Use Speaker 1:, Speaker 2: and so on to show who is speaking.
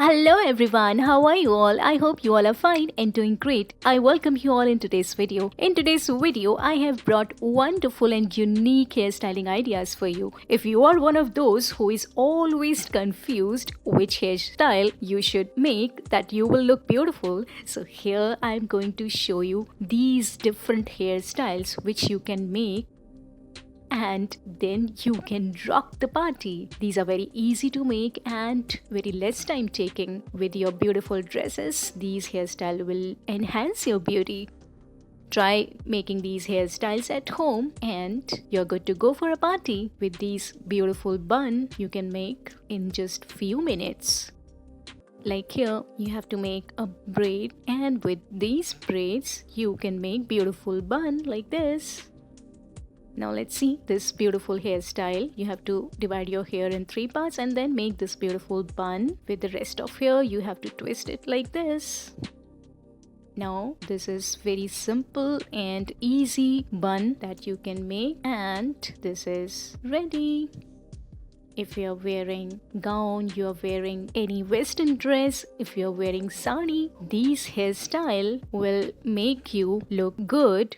Speaker 1: Hello everyone, how are you all? I hope you all are fine and doing great. I welcome you all in today's video. In today's video, I have brought wonderful and unique hairstyling ideas for you. If you are one of those who is always confused which hairstyle you should make that you will look beautiful, so here I am going to show you these different hairstyles which you can make and then you can rock the party. These are very easy to make and very less time taking. With your beautiful dresses, these hairstyles will enhance your beauty. Try making these hairstyles at home and you're good to go for a party. With these beautiful bun you can make in just few minutes. Like here, you have to make a braid, and with these braids you can make beautiful bun like this. Now let's see this beautiful hairstyle. You have to divide your hair in 3 parts and then make this beautiful bun. With the rest of hair, you have to twist it like this. Now this is very simple and easy bun that you can make, and this is ready. If you're wearing gown, you're wearing any western dress, if you're wearing sari, these hairstyle will make you look good